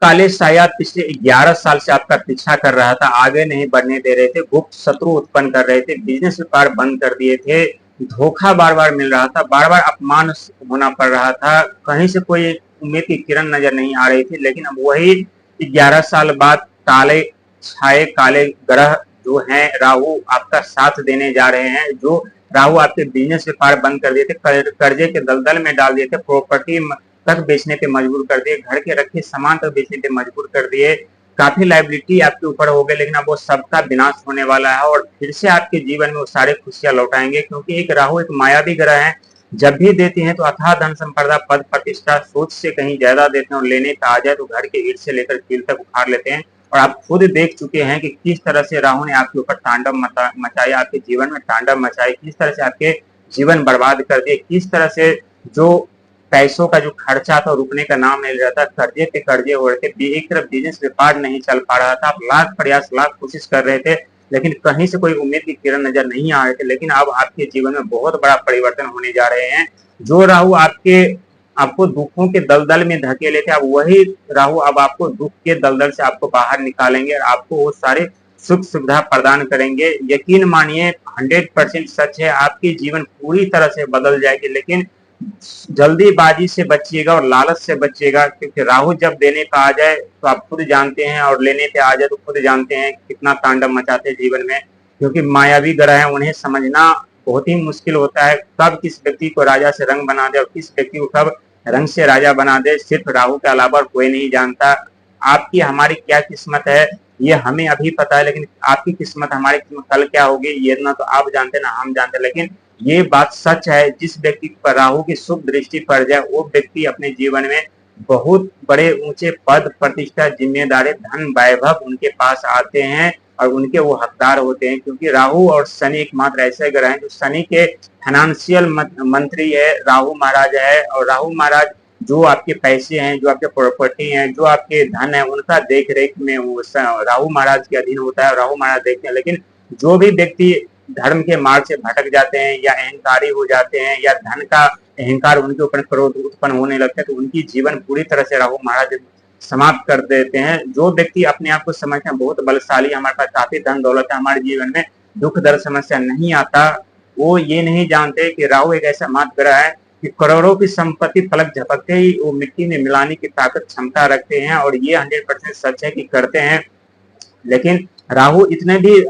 काले साया पिछले 11 साल से आपका पीछा कर रहा था, आगे नहीं बढ़ने दे रहे थे, गुप्त शत्रु उत्पन्न कर रहे थे, बिजनेस व्यापार बंद कर दिए थे, धोखा बार बार मिल रहा था, बार बार अपमान होना पड़ रहा था, कहीं से कोई उम्मीद की किरण नजर नहीं आ रही थी। लेकिन अब वही 11 साल बाद काले छाए काले ग्रह जो हैं राहु आपका साथ देने जा रहे हैं। जो राहु आपके बिजनेस व्यापार बंद कर दिए थे, कर्जे के दलदल में डाल दिए थे, प्रॉपर्टी तक बेचने पे मजबूर कर दिए, घर के रखे सामान तक बेचने पे मजबूर कर दिए, काफी लाइबिलिटी आपके ऊपर हो गए। लेकिन अब वो सबका विनाश होने वाला है और फिर से आपके जीवन में वो सारे खुशियां लौटाएंगे, क्योंकि एक राहु एक मायावी ग्रह है। जब भी देती हैं तो अथाह धन संपदा पद प्रतिष्ठा सोच से कहीं ज्यादा देते हैं, और लेने पे आ जाए तो घर के ईंट से लेकर कील तक उखाड़ लेते हैं। और आप खुद देख चुके हैं कि किस तरह से राहु ने आपके ऊपर तांडव मचाया, आपके जीवन में तांडव मचाए, किस तरह से आपके जीवन बर्बाद कर दिए, किस तरह से जो पैसों का जो खर्चा था रुकने का नाम नहीं ले रहा था, कर्जे पे कर्जे हो रहे थे, एक तरफ बिजनेस व्यापार नहीं चल पा रहा था, आप लाख प्रयास लाख कोशिश कर रहे थे, लेकिन कहीं से कोई उम्मीद की किरण नजर नहीं आ रहे थे। लेकिन अब आपके जीवन में बहुत बड़ा परिवर्तन होने जा रहे हैं। जो राहु आपको दुखों के दलदल में धकेले थे, अब वही राहु अब आपको दुख के दलदल से आपको बाहर निकालेंगे और आपको वो सारे सुख सुविधा प्रदान करेंगे। यकीन मानिए 100% सच है, आपकी जीवन पूरी तरह से बदल जाएगी। लेकिन जल्दीबाजी से बचिएगा और लालच से बचिएगा, क्योंकि राहु जब देने पे आ जाए तो आप खुद जानते हैं, और लेने पे आ जाए तो खुद जानते हैं कितना तांडव मचाते हैं जीवन में। क्योंकि मायावी ग्रह है, उन्हें समझना बहुत ही मुश्किल होता है, कब किस व्यक्ति को राजा से रंग बना दे और किस व्यक्ति को कब रंग से राजा बना दे, सिर्फ राहु के अलावा कोई नहीं जानता। आपकी हमारी क्या किस्मत है ये हमें अभी पता है, लेकिन आपकी किस्मत हमारी किस्मत कल क्या होगी ये ना तो आप जानते ना हम जानते। लेकिन ये बात सच है, जिस व्यक्ति पर राहु की शुभ दृष्टि पड़ जाए वो व्यक्ति अपने जीवन में बहुत बड़े ऊंचे पद प्रतिष्ठा जिम्मेदारी धन वैभव उनके पास आते हैं और उनके वो हकदार होते हैं। क्योंकि राहु और शनि एकमात्र ऐसे ग्रह हैं जो शनि के फाइनेंशियल मंत्री है, राहु महाराज है। और राहु महाराज जो आपके पैसे हैं, जो आपके प्रॉपर्टी हैं, जो आपके धन है, उनका देख रेख में वो राहु महाराज के अधीन होता है और राहु महाराज देखते हैं। लेकिन जो भी व्यक्ति धर्म के मार्ग से भटक जाते हैं या अहंकारी हो जाते हैं या धन का अहंकार उनके ऊपर क्रोध उत्पन्न होने लगता है, तो उनकी जीवन पूरी तरह से राहु महाराज समाप्त कर देते हैं। जो व्यक्ति अपने आप को समझते हैं बहुत बलशाली, हमारे पास काफी धन दौलत है, हमारे जीवन में दुख दर्द समस्या नहीं आता, वो ये नहीं जानते कि राहु एक ऐसा मात ग्रह है कि करोड़ों की संपत्ति पलक झपकते ही वो मिट्टी में मिलाने की ताकत क्षमता रखते हैं। और ये 100% सच है कि करते हैं। लेकिन राहु इतने भी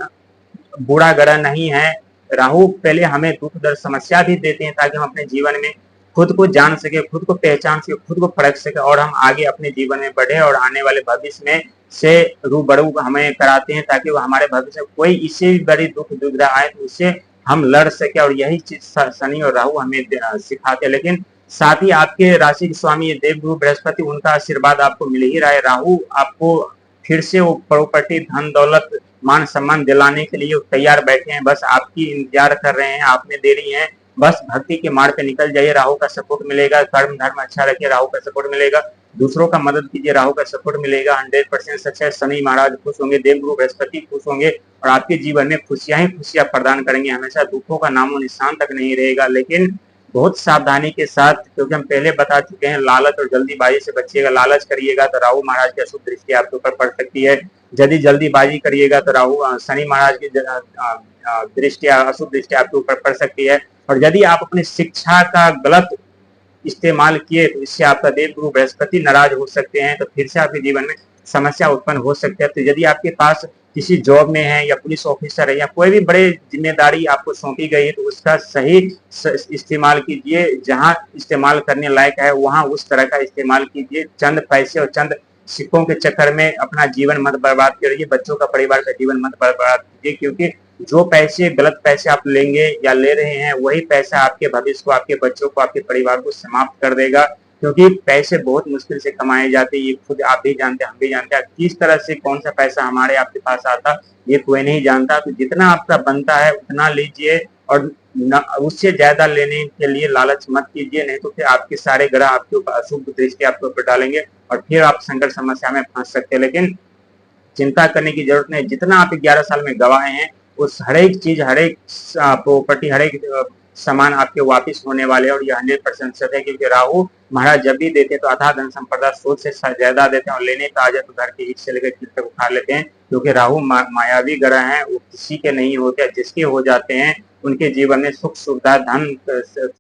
बुरा ग्रह नहीं है। राहु पहले हमें दुख दर्द समस्या भी देते हैं ताकि हम अपने जीवन में खुद को जान सके, खुद को पहचान सके, खुद को परख सके और हम आगे अपने जीवन में बढ़े और आने वाले भविष्य में से रूबरू हमें कराते हैं, ताकि वो हमारे भविष्य में कोई इससे भी बड़ी दुख दुविधा आए तो उससे हम लड़ सके। और यही चीज शनि और राहु हमें सिखाते हैं। लेकिन साथ ही आपके राशि के स्वामी देवगुरु बृहस्पति, उनका आशीर्वाद आपको मिल ही रहा है। राहु आपको फिर से वो प्रॉपर्टी धन दौलत मान सम्मान दिलाने के लिए तैयार बैठे हैं, बस आपकी इंतजार कर रहे हैं, आप में देरी है। बस भक्ति के मार्ग पे निकल जाइए, राहु का सपोर्ट मिलेगा, कर्म धर्म अच्छा रखिए, राहु का सपोर्ट मिलेगा, दूसरों का मदद कीजिए, राहु का सपोर्ट मिलेगा। 100% सच है, शनि महाराज खुश होंगे, देवगुरु बृहस्पति खुश होंगे और आपके जीवन में खुशियां ही खुशियां प्रदान करेंगे, हमेशा दुखों का नामो निशान तक नहीं रहेगा। लेकिन बहुत सावधानी के साथ, क्योंकि हम पहले बता चुके हैं, लालच और जल्दीबाजी से बचिएगा। लालच करिएगा तो राहु महाराज की अशुभ दृष्टि आपके ऊपर पड़ सकती है, यदि जल्दीबाजी करिएगा तो राहु शनि महाराज की दृष्टि अशुभ दृष्टि आपके ऊपर पड़ सकती है। और यदि आप अपनी शिक्षा का गलत इस्तेमाल किए तो इससे आपका देवगुरु बृहस्पति नाराज हो सकते हैं, तो फिर से आपके जीवन में समस्या उत्पन्न हो सकती है। तो यदि आपके पास किसी जॉब में है या पुलिस ऑफिसर है या कोई भी बड़े जिम्मेदारी आपको सौंपी गई है, तो उसका सही इस्तेमाल कीजिए। जहां इस्तेमाल करने लायक है वहां उस तरह का इस्तेमाल कीजिए। चंद पैसे और चंद सिक्कों के चक्कर में अपना जीवन मत बर्बाद करिए, बच्चों का परिवार का जीवन मत बर्बाद कीजिए। क्योंकि जो पैसे गलत पैसे आप लेंगे या ले रहे हैं, वही पैसा आपके भविष्य को, आपके बच्चों को, आपके परिवार को समाप्त कर देगा। क्योंकि पैसे बहुत मुश्किल से कमाए जाते हैं, ये खुद आप भी जानते हैं, हम भी जानते हैं। किस तरह से कौन सा पैसा हमारे आपके पास आता ये कोई नहीं जानता। तो जितना आपका बनता है उतना लीजिए और उससे ज्यादा लेने के लिए लालच मत कीजिए, नहीं तो फिर आपके सारे ग्रह आपके ऊपर अशुभ दृष्टि आपके ऊपर डालेंगे और फिर आप संकट समस्या में फंस सकते हैं। लेकिन चिंता करने की जरूरत नहीं, जितना आप 11 साल में गवाए हैं उस हर एक चीज, हर एक प्रॉपर्टी, हर एक सामान आपके वापिस होने वाले हैं और ये 100% सत्य है, क्योंकि राहु महाराज जब भी देते हैं तो अथाह धन संपदा सोच से ज्यादा देते हैं, और लेने का आ जाए तो घर के ईट से लेकर कील तक उठा लेते हैं, क्योंकि राहु मायावी ग्रह हैं, वो किसी के नहीं होते, जिसके हो जाते हैं उनके जीवन में सुख सुविधा धन